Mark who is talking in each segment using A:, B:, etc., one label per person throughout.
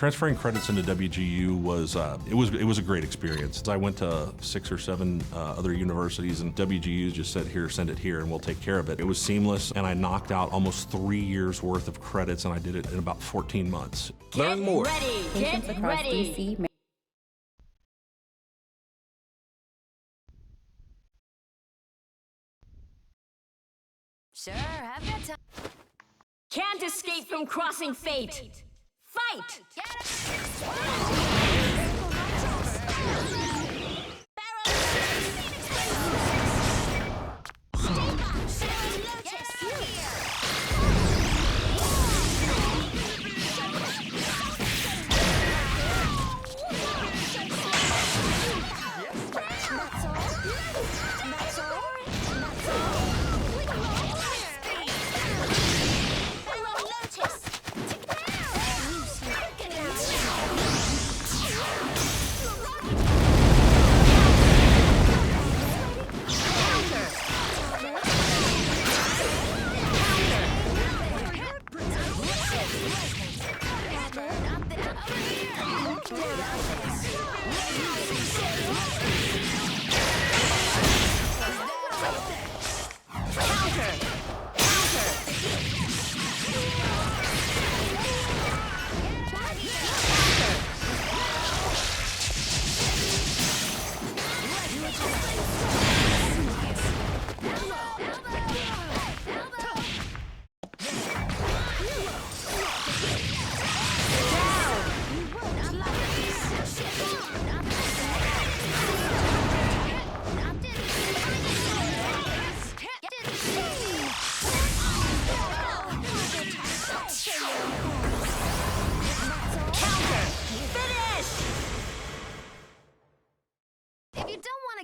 A: Transferring credits into WGU was it was a great experience. I went to 6 or 7 other universities, and WGU just said, here, send it here, and we'll take care of it. It was seamless, and I knocked out almost 3 years worth of credits, and I did it in about 14 months.
B: Learn more.
C: Get ready. DC,
D: sure, have that time.
C: Can't escape from crossing fate. Fight!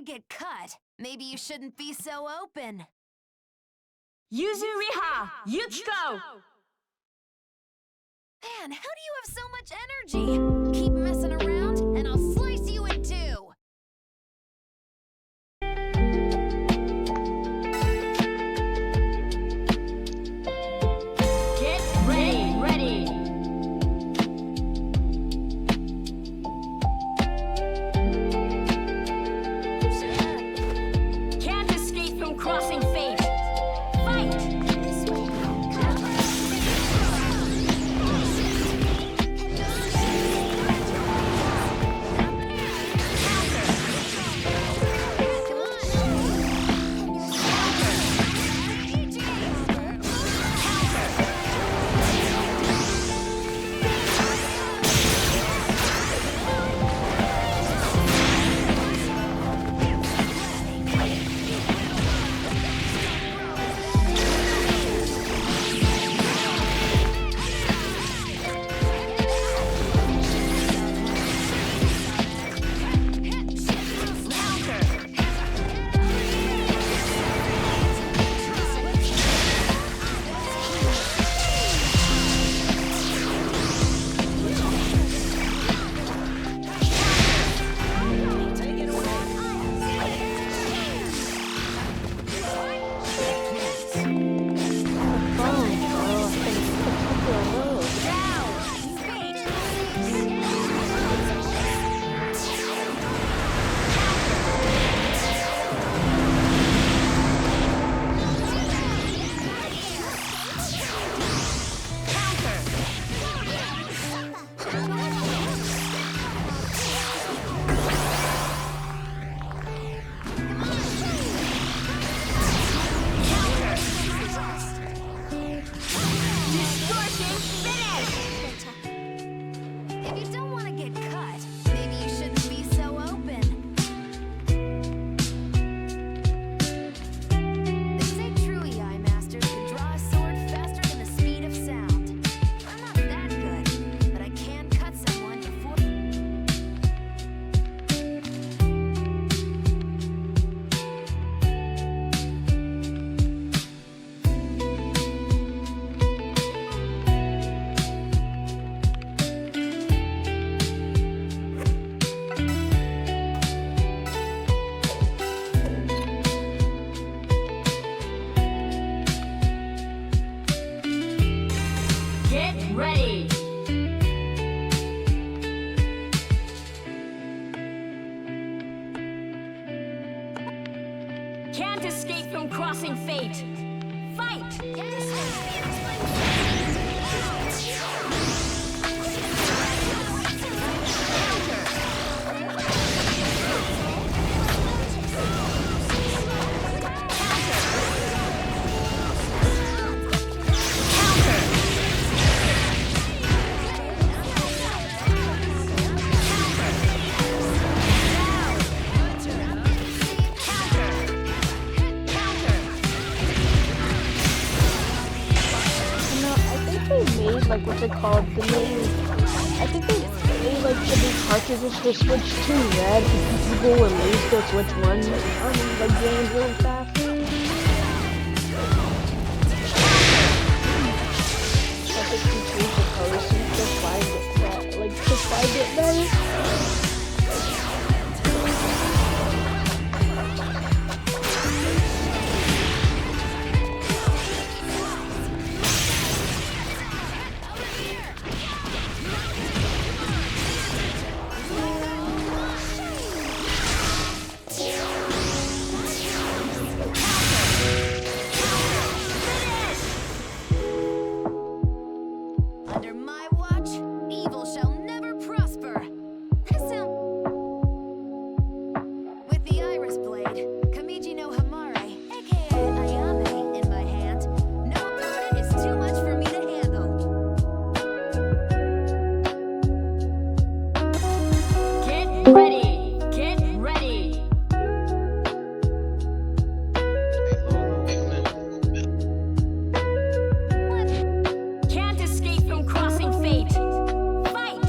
D: Get cut. Maybe you shouldn't be so open.
C: Yuzuriha, Yuchiko!
D: Man, how do you have so much energy? Keep messing around, and I'll slice you in two.
C: Get ready. Can't escape from crossing fate. Fight! Can't escape from crossing fate. Fight!
B: Like what's it called? The main. I think they made like the big cartridges to switch to red because people were lazy to switch one like games really fast. I think you change the colors to find it better. Like to find it better.
D: Under my watch, evil shall never prosper. With the Iris Blade, Kamiji no Hamare, aka Ayame, in my hand, no burden is too much for me to handle.
C: Get ready! Get ready! Can't escape from crossing fate. Fight!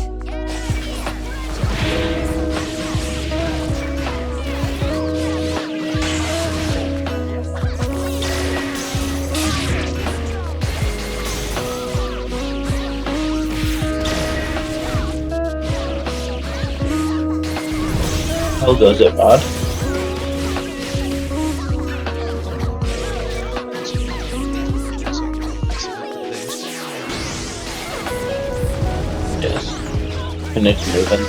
E: How goes it, Rod? Yes. Finish moving.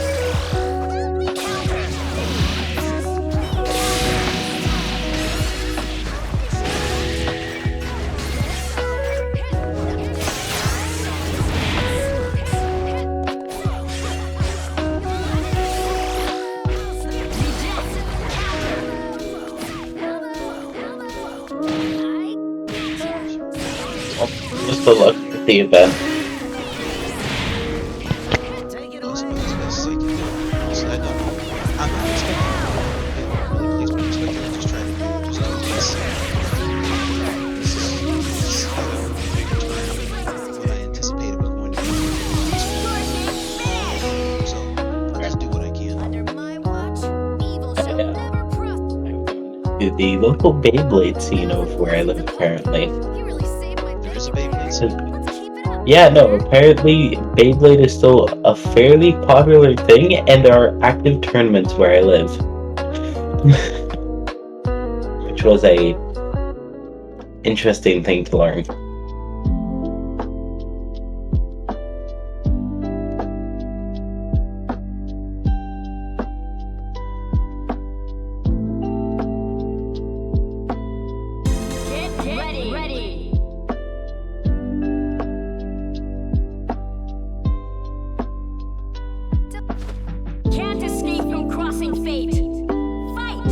E: Just good luck with the event.
D: Under my watch, evil shall
E: Yeah.
D: never prosper.
E: To the local Beyblade scene of where I live apparently.
D: You really saved my
F: There's a
D: Beyblade.
F: Beyblade.
E: So,
D: Let's keep it up.
E: yeah, no, apparently Beyblade is still a fairly popular thing and there are active tournaments where I live. Which was a interesting thing to learn.
C: Get ready! Ready! Can't escape from crossing fate. Fight!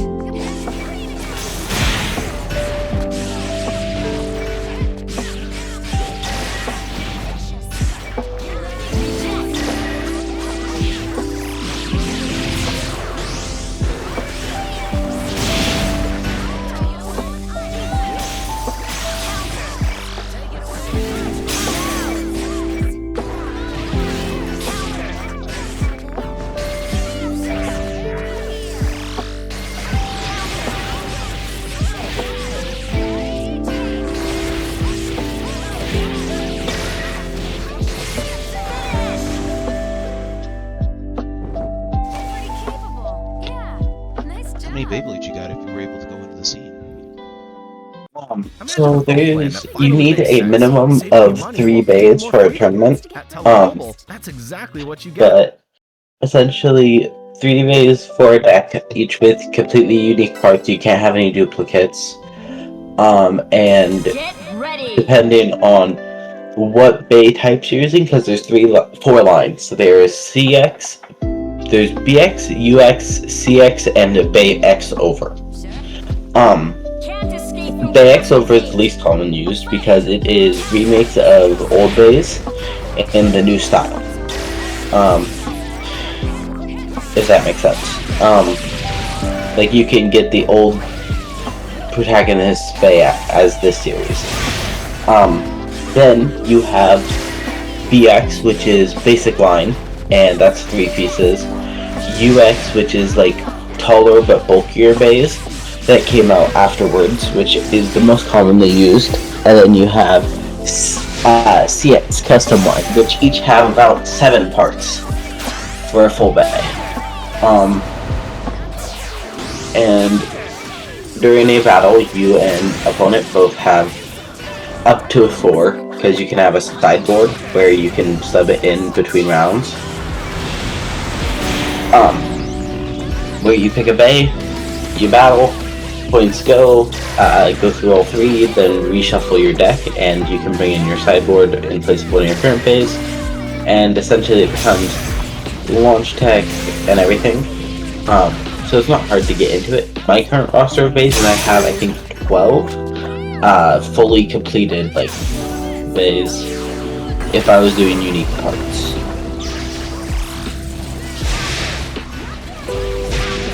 F: Beyblade you got if you were able to go into the scene?
E: So you need a minimum of 3 bays for a tournament.
G: At Global, that's exactly what you get.
E: But essentially 3 bays for a deck, each with completely unique parts. You can't have any duplicates. And
C: Get ready.
E: depending on what bay types you're using, because there's 4 lines. So there's CX, there's BX, UX, CX, and Bay X over.
C: Can't escape from
E: Bay X over is the least common used because it is remakes of old bays in the new style. If that makes sense. Like you can get the old protagonist Bay as this series. Then you have BX, which is basic line, and that's 3 pieces. UX, which is like taller but bulkier bays, that came out afterwards, which is the most commonly used. And then you have CX, custom line, which each have about 7 parts for a full bay. And during a battle, you and opponent both have up to 4, because you can have a sideboard where you can sub it in between rounds. Where you pick a bay, you battle, points go through all 3, then reshuffle your deck, and you can bring in your sideboard in place of one of your current bays, and essentially it becomes launch tech and everything. So it's not hard to get into it. My current roster of bays, and I have I think 12 fully completed like bays if I was doing unique parts.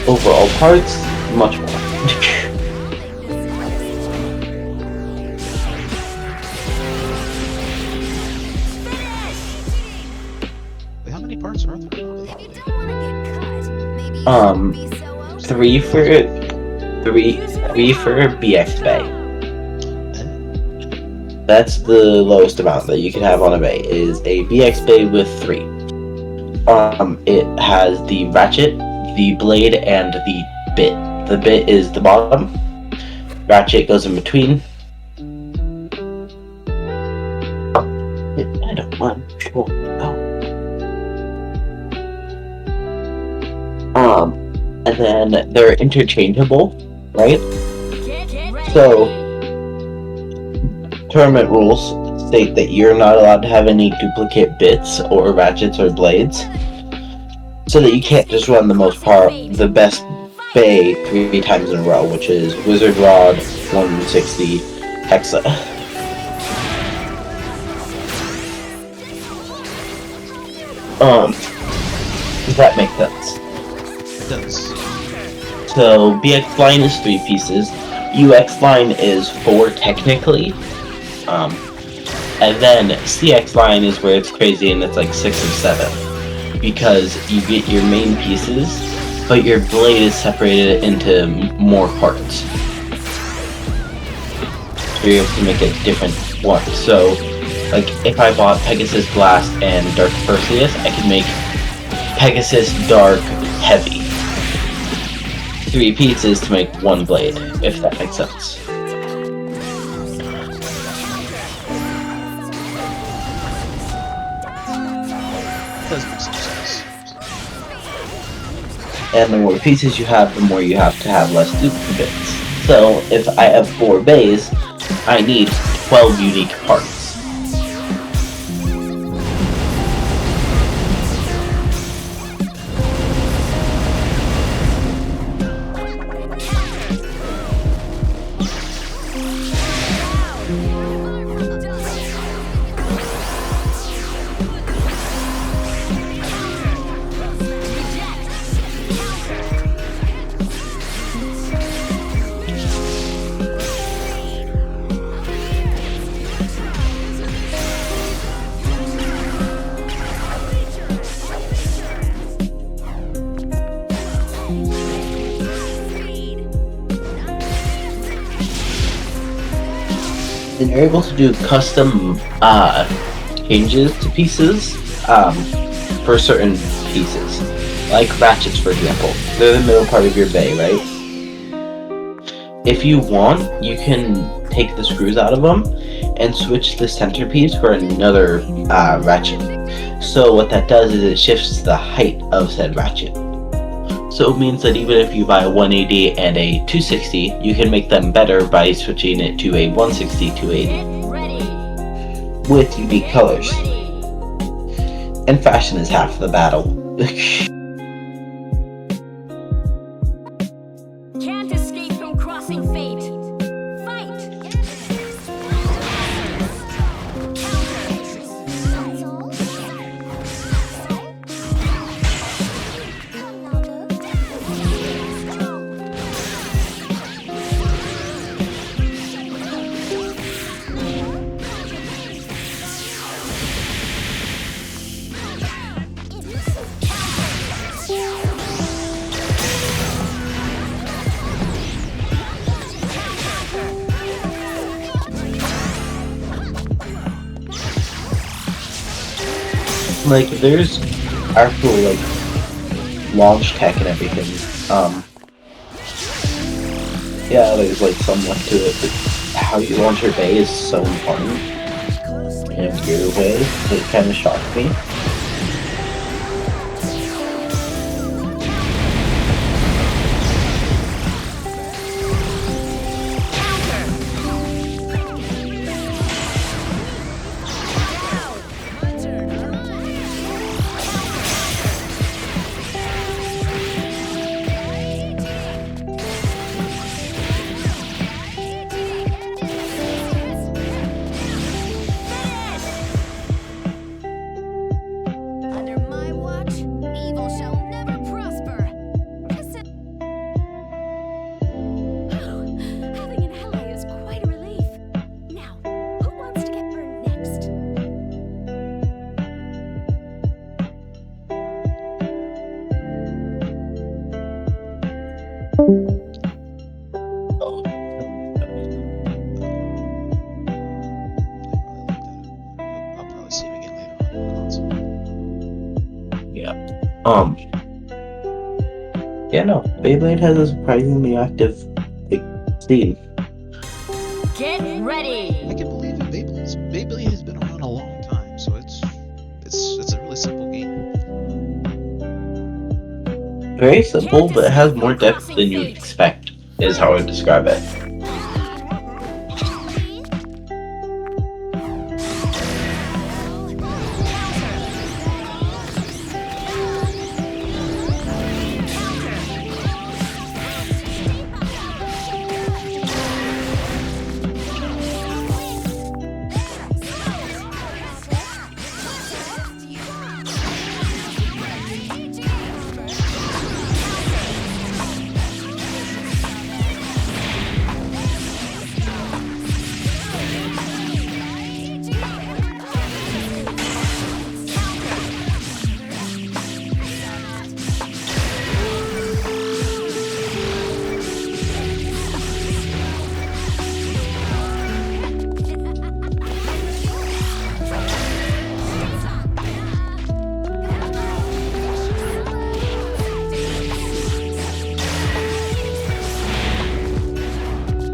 E: Overall parts, much more.
F: Wait, how many parts are there?
D: If you don't want to get cut, maybe you
E: Um,
D: shouldn't be so open.
E: 3 for BX Bay. That's the lowest amount that you can have on a bay, is a BX Bay with 3. It has the ratchet, the blade, and the bit. The bit is the bottom. Ratchet goes in between. I don't want to go. And then they're interchangeable, right?
C: Get ready.
E: So, tournament rules state that you're not allowed to have any duplicate bits or ratchets or blades, so that you can't just run the best bay 3 times in a row, which is Wizard Rod, 160, Hexa. Does that make sense?
F: It does.
E: So BX line is 3 pieces, UX line is 4 technically, and then CX line is where it's crazy and it's like 6 or 7, because you get your main pieces, but your blade is separated into more parts. So you're able to make a different one. So, like if I bought Pegasus Blast and Dark Perseus, I could make Pegasus Dark Heavy. 3 pieces to make 1 blade, if that makes sense.
F: It does make some sense.
E: And the more pieces you have, the more you have to have less duplicates. So, if I have 4 bays, I need 12 unique parts. And you're able to do custom changes to pieces for certain pieces. Like ratchets, for example. They're the middle part of your bay, right? If you want, you can take the screws out of them and switch the centerpiece for another ratchet. So what that does is it shifts the height of said ratchet. So it means that even if you buy a 180 and a 260, you can make them better by switching it to a 160 280
C: Get ready.
E: with unique colors.
C: Ready.
E: And fashion is half the battle.
C: Can't escape from crossing fate. Fight.
E: Like, there's actual, like, launch tech and everything. Yeah, there's, like, somewhat to it, but how you launch your bay is so important in a weird way. It kind of shocked me.
D: Under my watch, evil shall never prosper. Having an ally is quite a relief. Now, who wants to get burned next?
E: Oh.
F: I'll probably see him again later on in console.
E: Yeah. Yeah, no. Beyblade has a surprisingly active, like, scene.
C: Get ready.
F: I can believe it. Beyblade has been around a long time, so it's a really simple game.
E: Very simple, but it has more depth than you'd expect, is how I would describe it.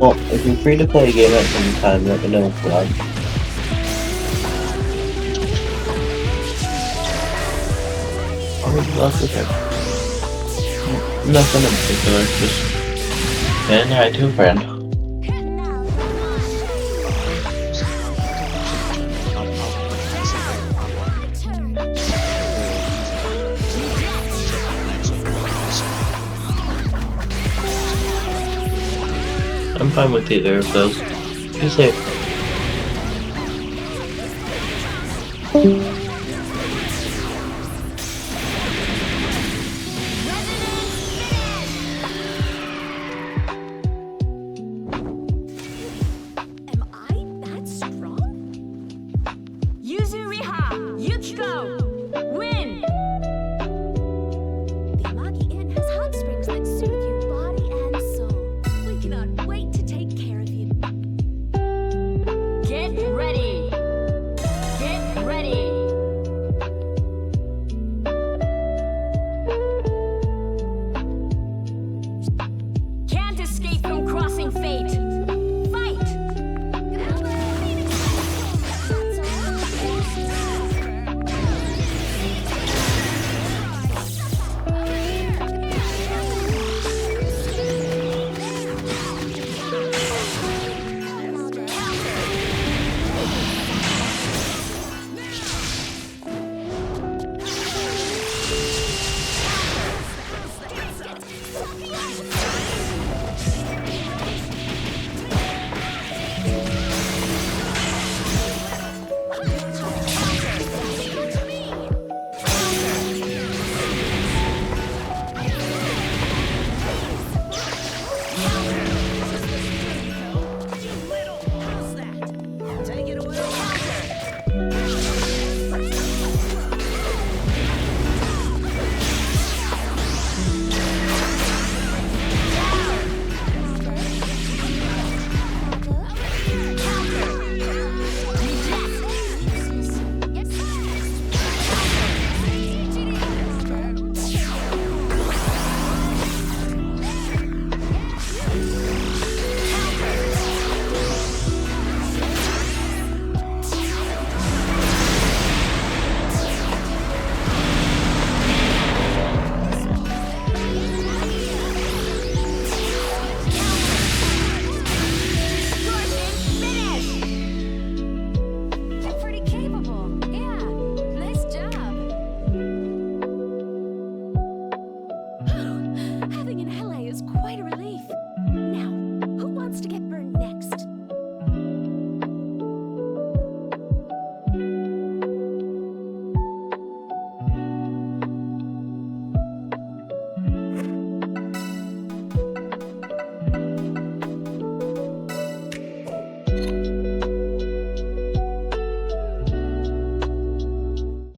E: Well, if you're free to play a game at some time, let me know. Vlog. Oh, lots of it. Nothing in particular, just saying hi to a friend. I'm fine with either of those. Be safe.